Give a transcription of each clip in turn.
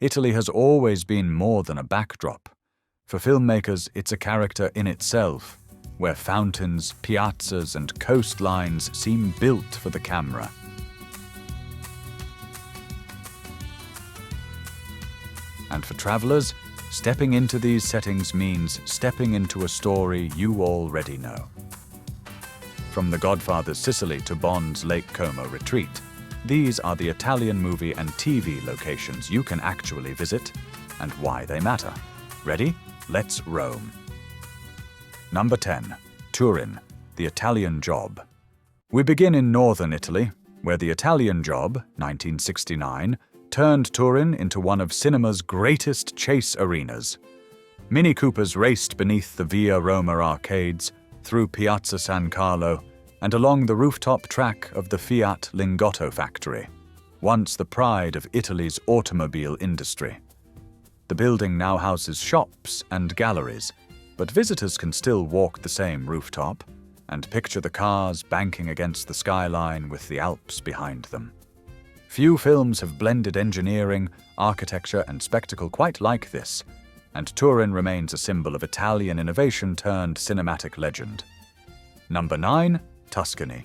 Italy has always been more than a backdrop. For filmmakers, it's a character in itself, where fountains, piazzas, and coastlines seem built for the camera. And for travelers, stepping into these settings means stepping into a story you already know. From the Godfather's Sicily to Bond's Lake Como retreat, these are the Italian movie and TV locations you can actually visit and why they matter. Ready? Let's roam. Number 10. Turin, the Italian Job. We begin in northern Italy, where the Italian Job, 1969, turned Turin into one of cinema's greatest chase arenas. Mini Coopers raced beneath the Via Roma arcades, through Piazza San Carlo, and along the rooftop track of the Fiat Lingotto factory, once the pride of Italy's automobile industry. The building now houses shops and galleries, but visitors can still walk the same rooftop and picture the cars banking against the skyline with the Alps behind them. Few films have blended engineering, architecture, and spectacle quite like this, and Turin remains a symbol of Italian innovation turned cinematic legend. Number 9. Tuscany.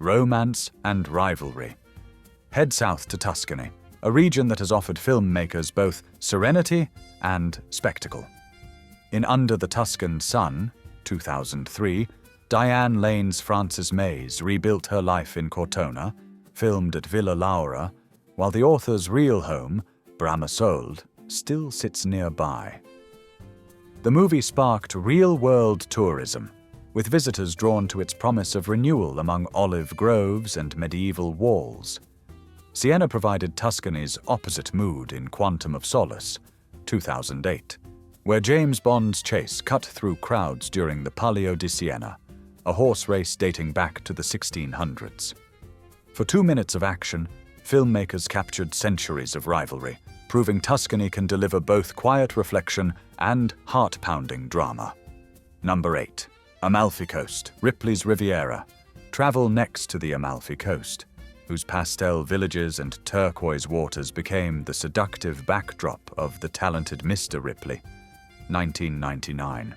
Romance and rivalry. Head south to Tuscany, a region that has offered filmmakers both serenity and spectacle. In Under the Tuscan Sun, 2003, Diane Lane's Frances Mays rebuilt her life in Cortona, filmed at Villa Laura, while the author's real home, Bramasold, still sits nearby. The movie sparked real-world tourism, with visitors drawn to its promise of renewal among olive groves and medieval walls. Siena provided Tuscany's opposite mood in Quantum of Solace, 2008, where James Bond's chase cut through crowds during the Palio di Siena, a horse race dating back to the 1600s. For 2 minutes of action, filmmakers captured centuries of rivalry, proving Tuscany can deliver both quiet reflection and heart-pounding drama. Number 8. Amalfi Coast, Ripley's Riviera. Travel next to the Amalfi Coast, whose pastel villages and turquoise waters became the seductive backdrop of The Talented Mr. Ripley, 1999.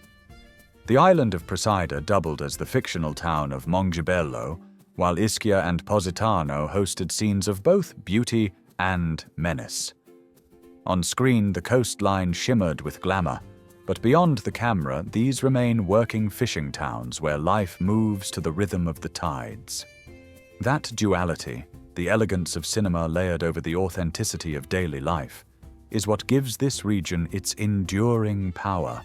The island of Procida doubled as the fictional town of Mongebello, while Ischia and Positano hosted scenes of both beauty and menace. On screen, the coastline shimmered with glamour, but beyond the camera, these remain working fishing towns where life moves to the rhythm of the tides. That duality, the elegance of cinema layered over the authenticity of daily life, is what gives this region its enduring power.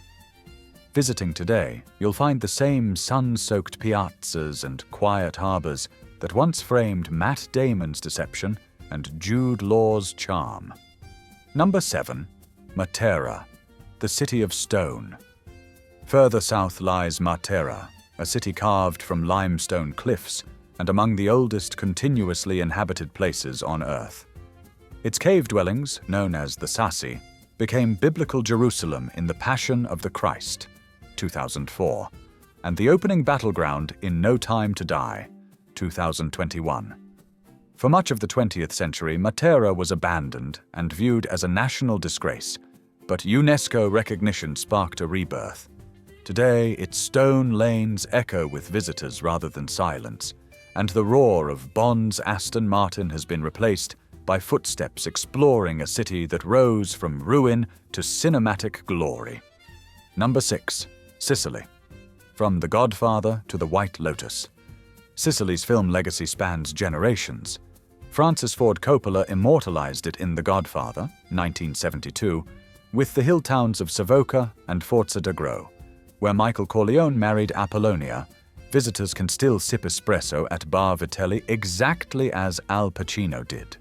Visiting today, you'll find the same sun-soaked piazzas and quiet harbors that once framed Matt Damon's deception and Jude Law's charm. Number 7. Matera, the City of Stone. Further south lies Matera, a city carved from limestone cliffs and among the oldest continuously inhabited places on Earth. Its cave dwellings, known as the Sassi, became biblical Jerusalem in The Passion of the Christ, 2004, and the opening battleground in No Time to Die, 2021. For much of the 20th century, Matera was abandoned and viewed as a national disgrace, but UNESCO recognition sparked a rebirth. Today, its stone lanes echo with visitors rather than silence, and the roar of Bond's Aston Martin has been replaced by footsteps exploring a city that rose from ruin to cinematic glory. Number 6. Sicily. From The Godfather to The White Lotus. Sicily's film legacy spans generations. Francis Ford Coppola immortalized it in The Godfather, 1972, with the hill towns of Savoca and Forza d'Agro, where Michael Corleone married Apollonia. Visitors can still sip espresso at Bar Vitelli exactly as Al Pacino did.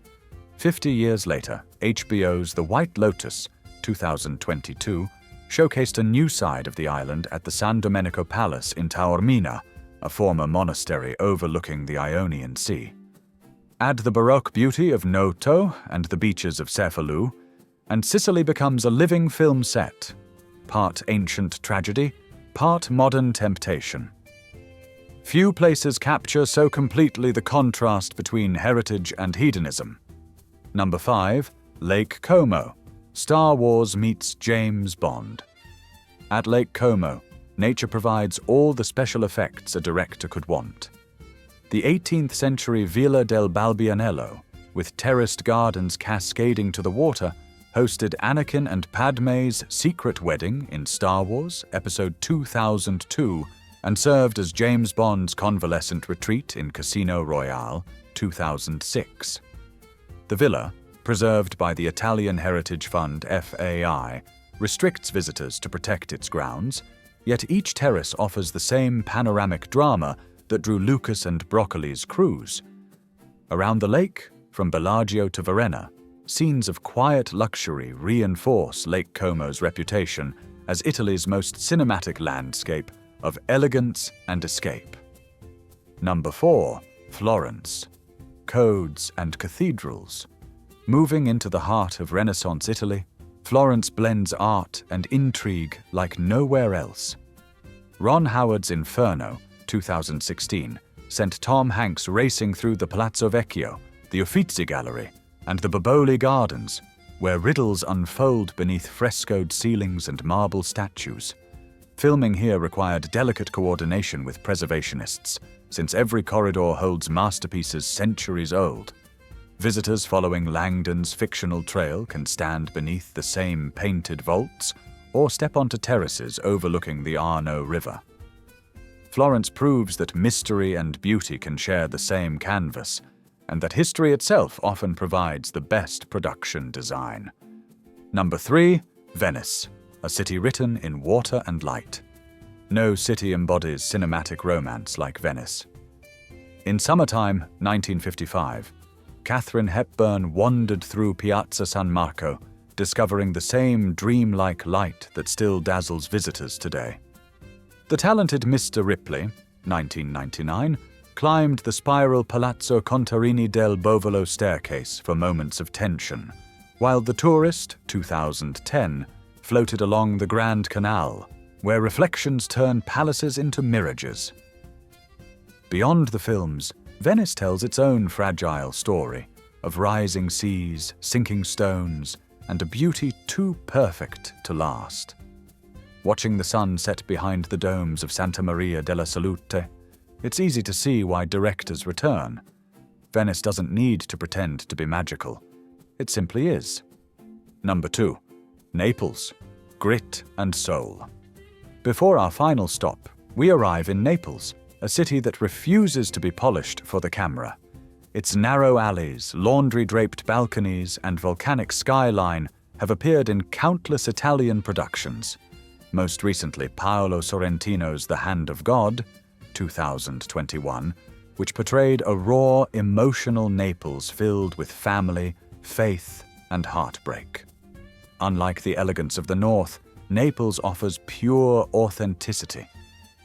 50 years later, HBO's The White Lotus, 2022, showcased a new side of the island at the San Domenico Palace in Taormina, a former monastery overlooking the Ionian Sea. Add the Baroque beauty of Noto and the beaches of Cefalù, and Sicily becomes a living film set, part ancient tragedy, part modern temptation. Few places capture so completely the contrast between heritage and hedonism. Number 5. Lake Como, Star Wars meets James Bond. At Lake Como, nature provides all the special effects a director could want. The 18th century Villa del Balbianello, with terraced gardens cascading to the water, hosted Anakin and Padmé's secret wedding in Star Wars Episode 2002 and served as James Bond's convalescent retreat in Casino Royale 2006. The villa, preserved by the Italian Heritage Fund FAI, restricts visitors to protect its grounds, yet each terrace offers the same panoramic drama that drew Lucas and Broccoli's cruise. Around the lake, from Bellagio to Varenna, scenes of quiet luxury reinforce Lake Como's reputation as Italy's most cinematic landscape of elegance and escape. Number 4. Florence. Codes and cathedrals. Moving into the heart of Renaissance Italy, Florence blends art and intrigue like nowhere else. Ron Howard's Inferno, 2016, sent Tom Hanks racing through the Palazzo Vecchio, the Uffizi Gallery, and the Boboli Gardens, where riddles unfold beneath frescoed ceilings and marble statues. Filming here required delicate coordination with preservationists, since every corridor holds masterpieces centuries old. Visitors following Langdon's fictional trail can stand beneath the same painted vaults or step onto terraces overlooking the Arno River. Florence proves that mystery and beauty can share the same canvas, and that history itself often provides the best production design. Number 3. Venice, a city written in water and light. No city embodies cinematic romance like Venice. In summertime 1955, Katharine Hepburn wandered through Piazza San Marco, discovering the same dreamlike light that still dazzles visitors today. The talented Mr. Ripley, 1999, climbed the spiral Palazzo Contarini del Bovolo staircase for moments of tension, while the tourist, 2010, floated along the Grand Canal, where reflections turn palaces into mirages. Beyond the films, Venice tells its own fragile story of rising seas, sinking stones, and a beauty too perfect to last. Watching the sun set behind the domes of Santa Maria della Salute, it's easy to see why directors return. Venice doesn't need to pretend to be magical. It simply is. Number 2. Naples. Grit and soul. Before our final stop, we arrive in Naples, a city that refuses to be polished for the camera. Its narrow alleys, laundry-draped balconies, and volcanic skyline have appeared in countless Italian productions. Most recently, Paolo Sorrentino's The Hand of God, 2021, which portrayed a raw, emotional Naples filled with family, faith, and heartbreak. Unlike the elegance of the north, Naples offers pure authenticity,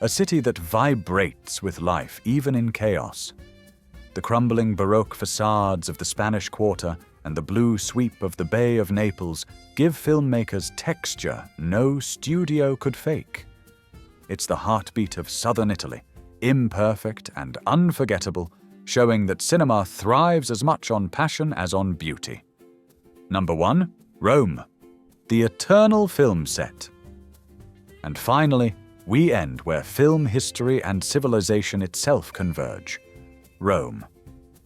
a city that vibrates with life even in chaos. The crumbling Baroque facades of the Spanish Quarter and the blue sweep of the Bay of Naples give filmmakers texture no studio could fake. It's the heartbeat of southern Italy, imperfect and unforgettable, showing that cinema thrives as much on passion as on beauty. Number 1. Rome, the eternal film set. And finally, we end where film history and civilization itself converge. Rome.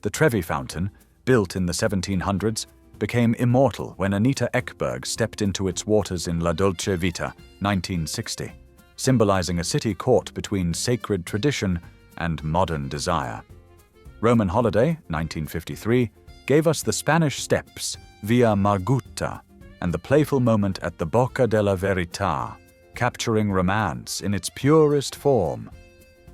The Trevi fountain, built in the 1700s, became immortal when Anita Ekberg stepped into its waters in La Dolce Vita, 1960, symbolizing a city caught between sacred tradition and modern desire. Roman Holiday, 1953, gave us the Spanish Steps via Margutta and the playful moment at the Bocca della Verità, capturing romance in its purest form.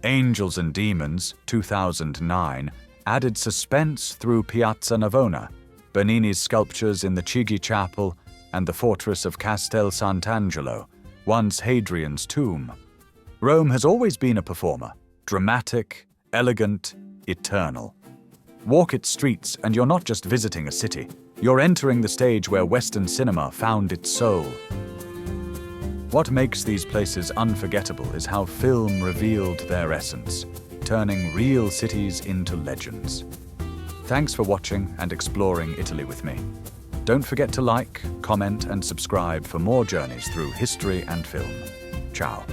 Angels and Demons, 2009, added suspense through Piazza Navona, Bernini's sculptures in the Chigi Chapel, and the fortress of Castel Sant'Angelo, once Hadrian's tomb. Rome has always been a performer, dramatic, elegant, eternal. Walk its streets and you're not just visiting a city, you're entering the stage where Western cinema found its soul. What makes these places unforgettable is how film revealed their essence, turning real cities into legends. Thanks for watching and exploring Italy with me. Don't forget to like, comment, and subscribe for more journeys through history and film. Ciao.